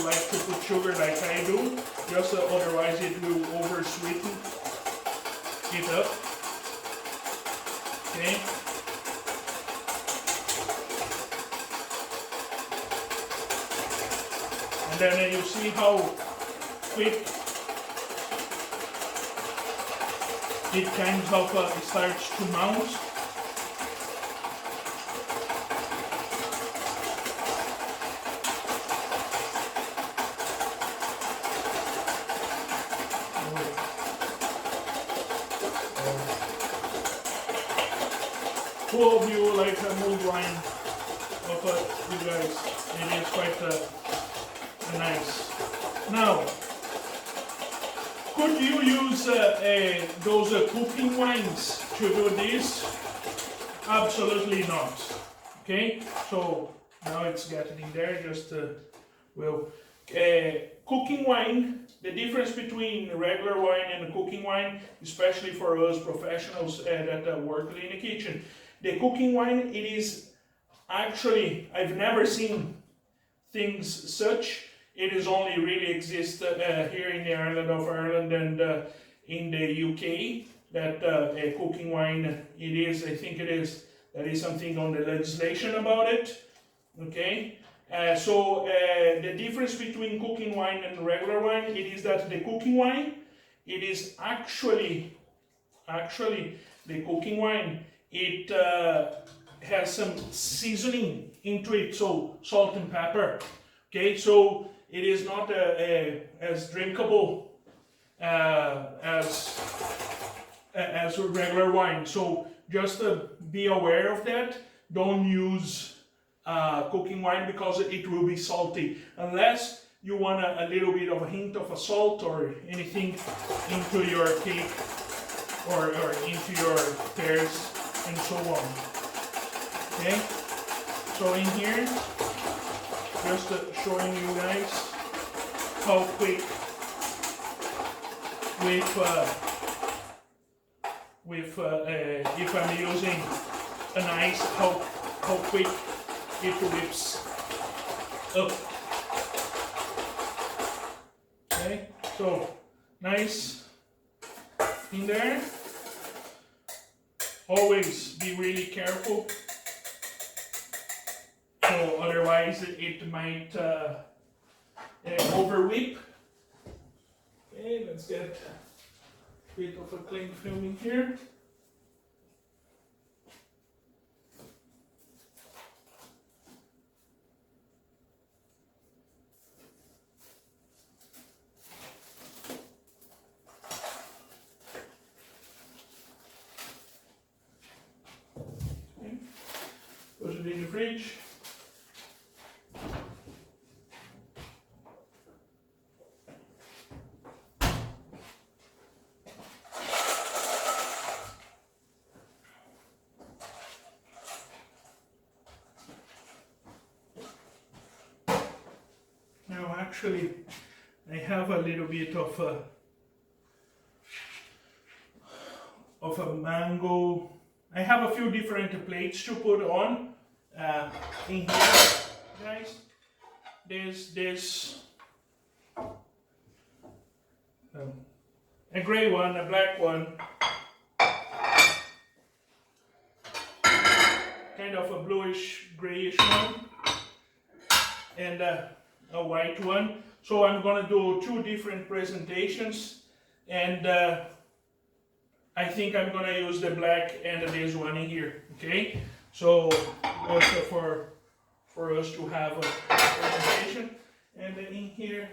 like to put sugar like I do, just otherwise it will over sweeten it up. Okay. And then you see how quick it kind of starts to mount. Who of you like a mulled wine of you guys? It is quite nice. Now, could you use those cooking wines to do this? Absolutely not. Okay, so now it's getting in there. Just cooking wine. The difference between regular wine and cooking wine, especially for us professionals that work in the kitchen, the cooking wine, it is actually, I've never seen things such. It is only really exists here in the island of Ireland and in the UK, that cooking wine, it is, I think it is, there is something on the legislation about it, okay? So the difference between cooking wine and regular wine, it is that the cooking wine, it is actually the cooking wine, it has some seasoning into it, so salt and pepper, okay? So it is not as drinkable as regular wine. So just be aware of that. Don't use cooking wine because it will be salty. Unless you want a little bit of a hint of a salt or anything into your cake or into your pears and so on. Okay, so in here, just showing you guys how quick if I'm using an ice, how quick it whips up. Okay, so nice in there. Always be really careful, so otherwise it might over whip. Okay, let's get a bit of a cling film in here. Put it in the fridge. Now actually I have a little bit of a mango. I have a few different plates to put on in here, guys. There's a gray one, a black one, kind of a bluish grayish one, and a white one. So I'm gonna do two different presentations, and I think I'm gonna use the black and this one in here. Okay, so also for us to have a presentation, and then in here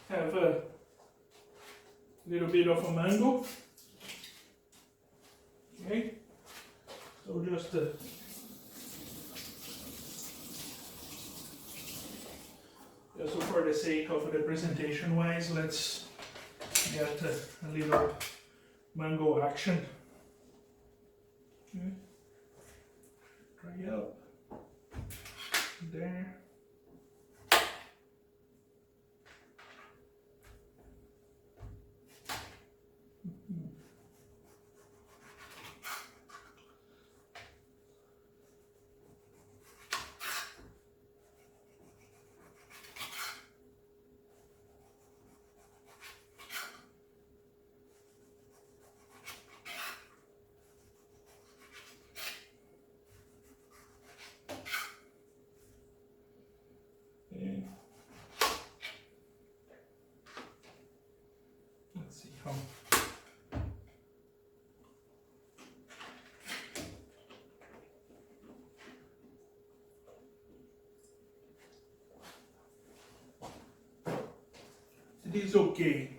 have a little bit of a mango. Okay, so just so for the sake of the presentation wise, let's get a little mango action. Okay. Dry up there. Let's see how. It is okay.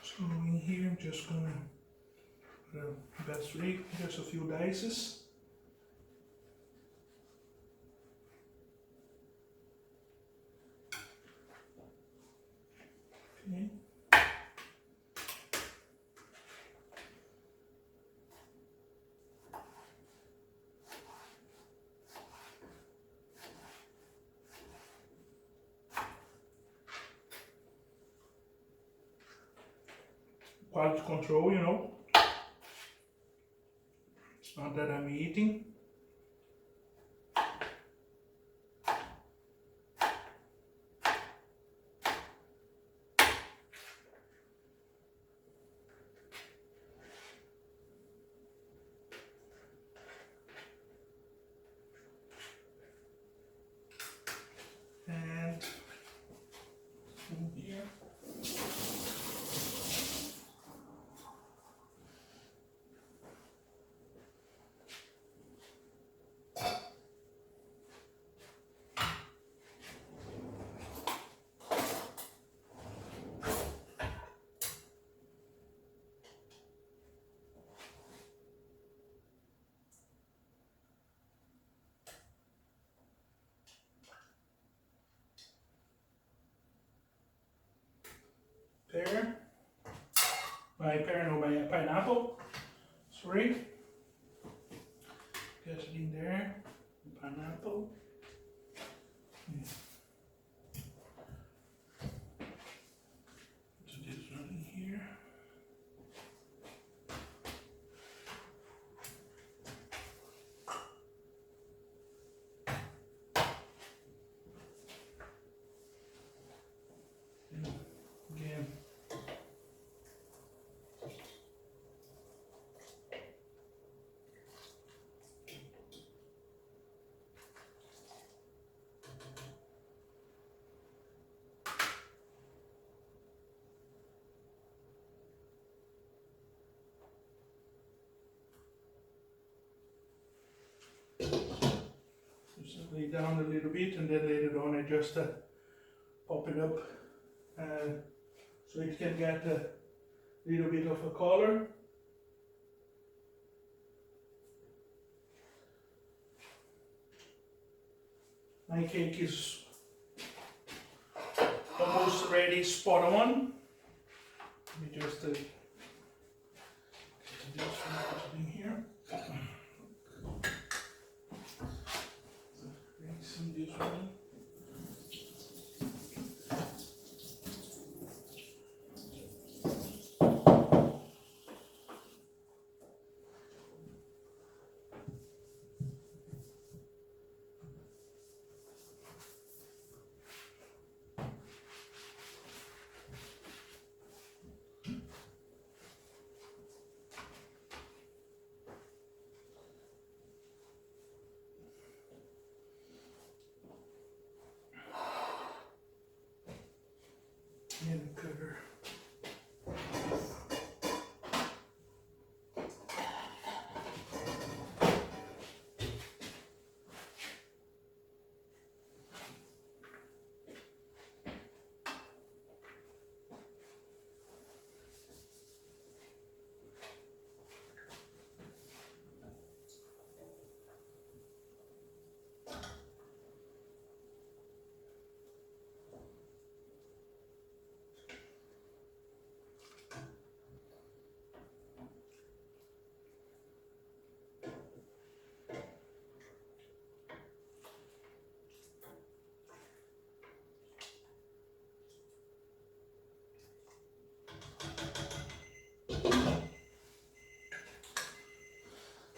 So in here I'm just gonna put a best rate, just a few dices. Okay. Quality control, you know. It's not that I'm eating. And in here. pear. My pineapple. Sorry. Get it in there. Pineapple. So this one in here. Again. Just lay down a little bit, and then later on I just pop it up so it can get a little bit of a color. My cake is almost ready, spot on. Let me just put this one in here. Some this one. And cover.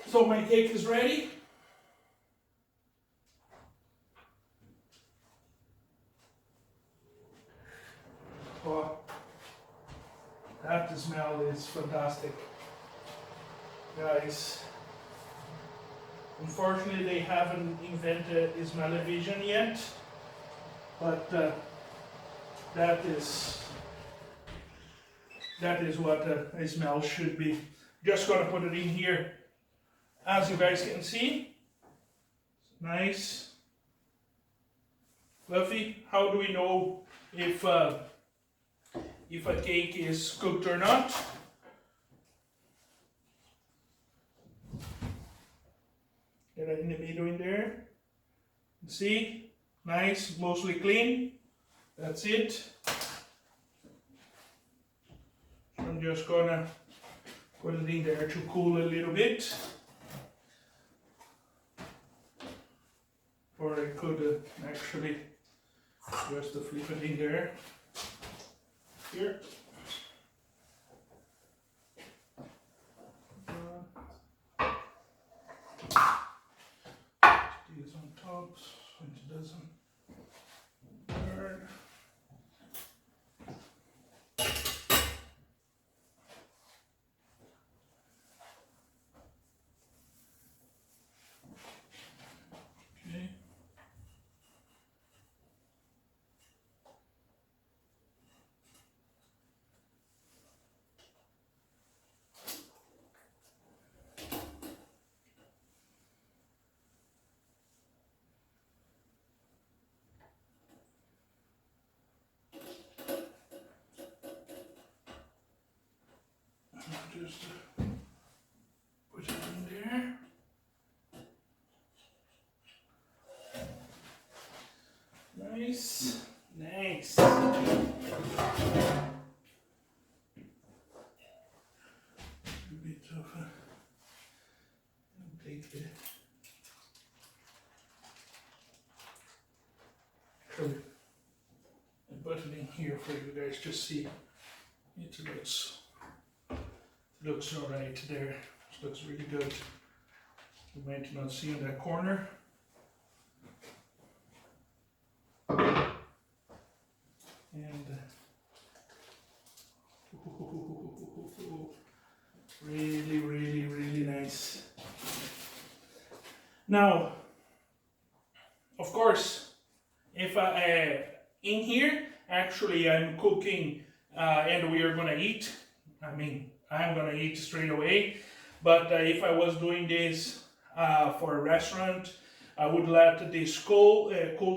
So my cake is ready. Oh, that smell is fantastic, guys. Unfortunately, they haven't invented smell-o-vision yet, but that is what a smell should be. Just gonna put it in here. As you guys can see, nice, fluffy. How do we know if a cake is cooked or not? Get it in the middle in there. See, nice, mostly clean. That's it. So I'm just gonna put it in there to cool a little bit. Or I could actually just flip it in there. Here. These on top so it doesn't burn. Okay. Just put it in there. Nice, nice. of take the and put it in here for you guys to see. It looks all right there. It looks really good. You might not see in that corner. And really, really, really nice. Now, of course, if in here, actually I'm cooking and we are gonna eat. I mean, I'm gonna eat straight away. But if I was doing this for a restaurant, I would let this cool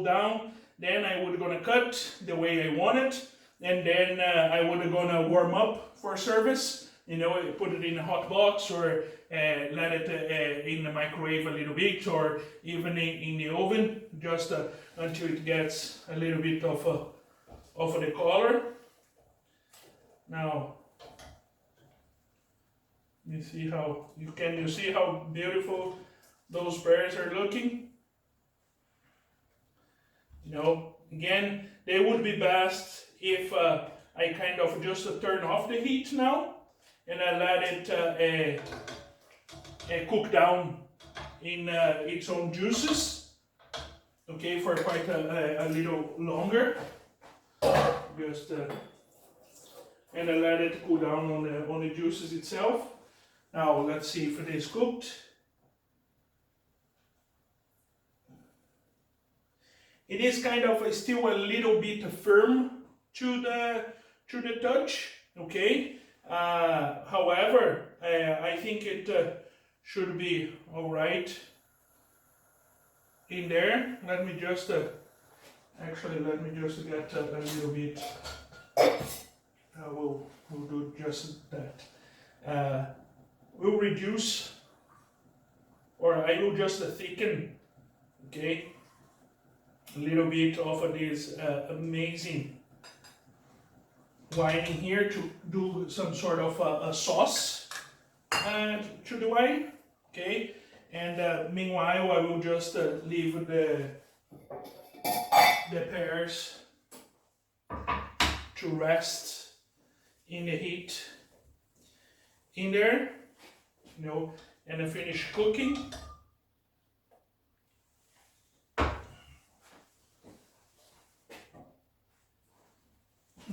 down. Then I would gonna cut the way I want it, and then I would gonna warm up for service. You know, put it in a hot box or let it in the microwave a little bit, or even in the oven, just until it gets a little bit of the color. Now, you see how you see how beautiful those pears are looking? You know, again, they would be best if I kind of just turn off the heat now and I let it cook down in its own juices, okay, for quite a little longer. Just and I let it cool down on the juices itself. Now let's see if it is cooked. It is kind of still a little bit firm to the touch, okay. However, I think it should be all right in there. Let me just actually let me just get a little bit. We'll do just that. We'll reduce, or I will just thicken, okay, a little bit of this amazing wine in here to do some sort of a sauce to the wine, okay. And meanwhile, I will just leave the pears to rest in the heat in there, you know, and I finish cooking.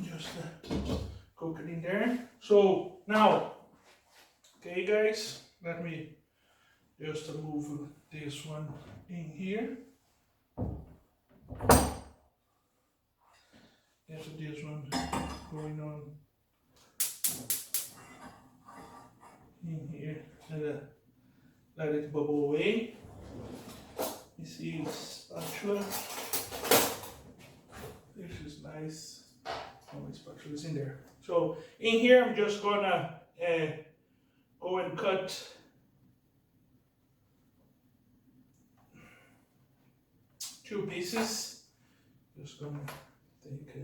Just cook it in there. So now, okay guys, let me just move this one in here. Get this one going on in here and let it bubble away. You see spatula. This is nice. Oh, my spatula is in there. So in here I'm just gonna go and cut two pieces. Just gonna take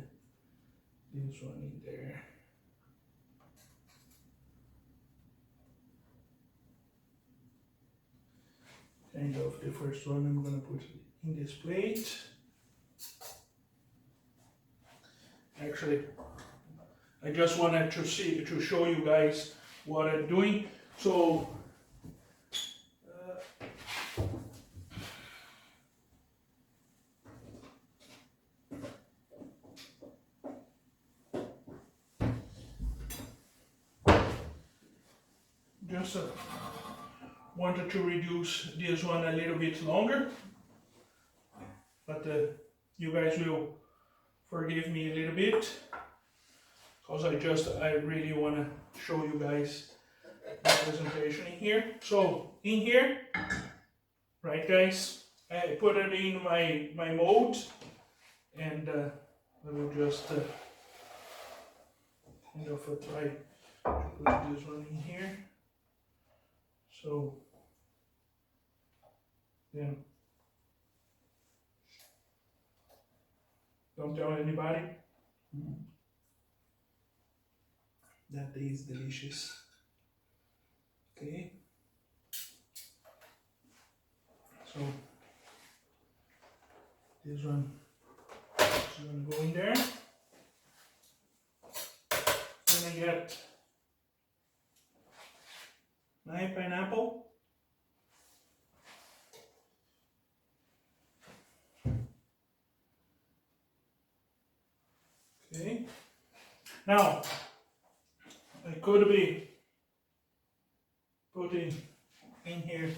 this one in there. Kind of the first one I'm gonna put in this plate. Actually, I just wanted to show you guys what I'm doing. So just wanted to reduce this one a little bit longer, but you guys will forgive me a little bit, because I really want to show you guys the presentation in here. So in here, right guys, I put it in my mold, and I will just kind of try to put this one in here. So then, don't tell anybody. That is delicious. Okay. So this one is going to go in there. Then I get my pineapple. Okay. Now I could be putting in here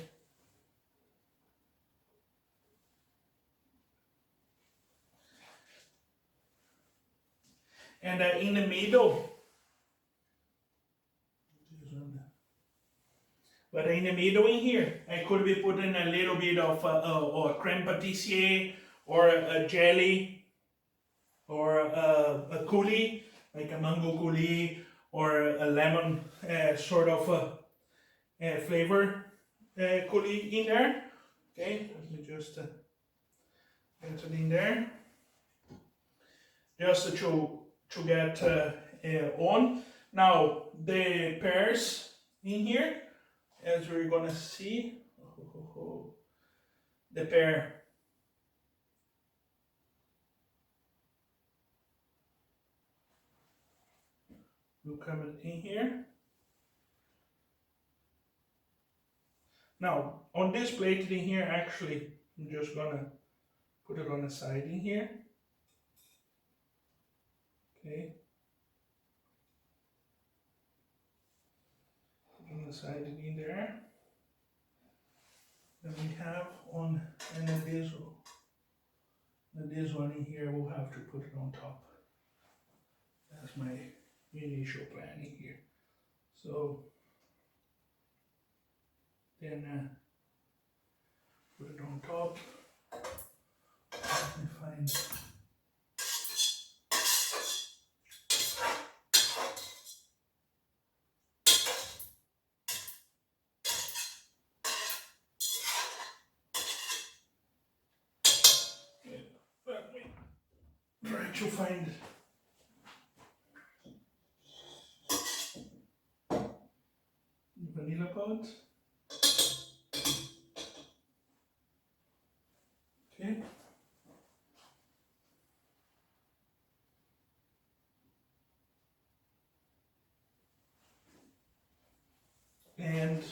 and in the middle. But in the middle in here, I could be putting a little bit of or creme pâtissier or a jelly or a coulis, like a mango coulis or a lemon sort of flavor coulis in there. Okay, let me just get it in there. Just to get on. Now the pears in here. As we're gonna see, the pear will come in here. Now, on this plate in here, actually, I'm just gonna put it on the side in here. Okay. Put on the side in there. Then we have on, and then this one in here, we'll have to put it on top. That's my initial planning here. So then put it on top. Let me find. Let me try to find vanilla pod. Okay. And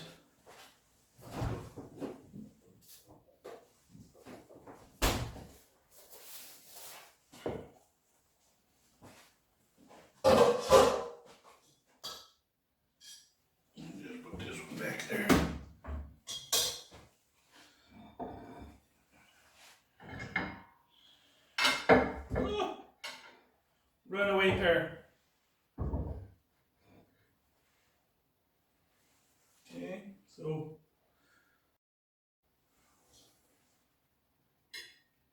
just put this one back there. Oh, runaway pear. Okay, so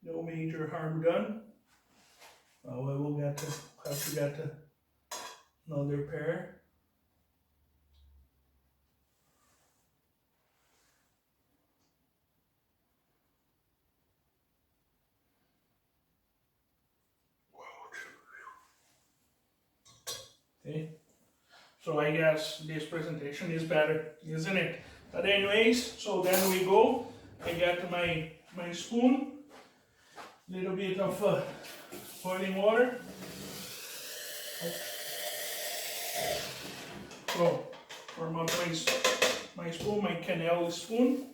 no major harm done. I will have to get another pear. Okay, so I guess this presentation is better, isn't it? But anyways, so then we go. I get my spoon, little bit of boiling water. So for my spoon, my cannelle spoon.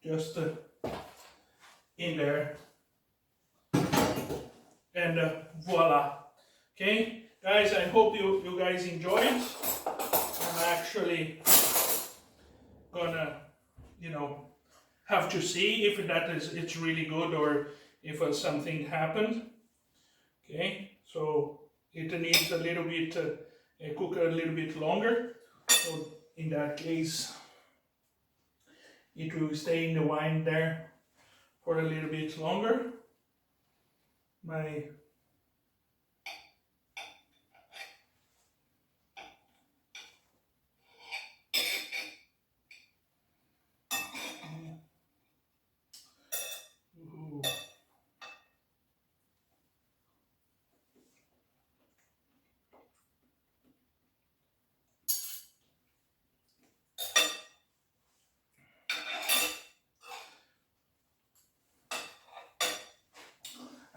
Just in there, and voila. Okay, guys, I hope you guys enjoyed. I'm actually gonna, have to see if it's really good or if something happened. Okay, so it needs a little bit cook a little bit longer. So in that case, it will stay in the wine there for a little bit longer. My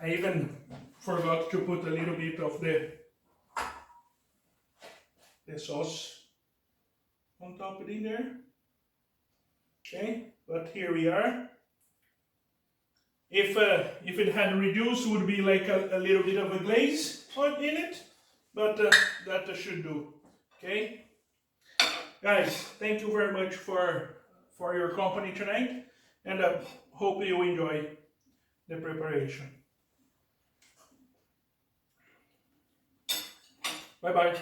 I even forgot to put a little bit of the sauce on top of it there. Okay, but here we are. If it had reduced, would be like a little bit of a glaze in it, but that should do. Okay, guys, thank you very much for your company tonight, and hope you enjoy the preparation. Bye bye.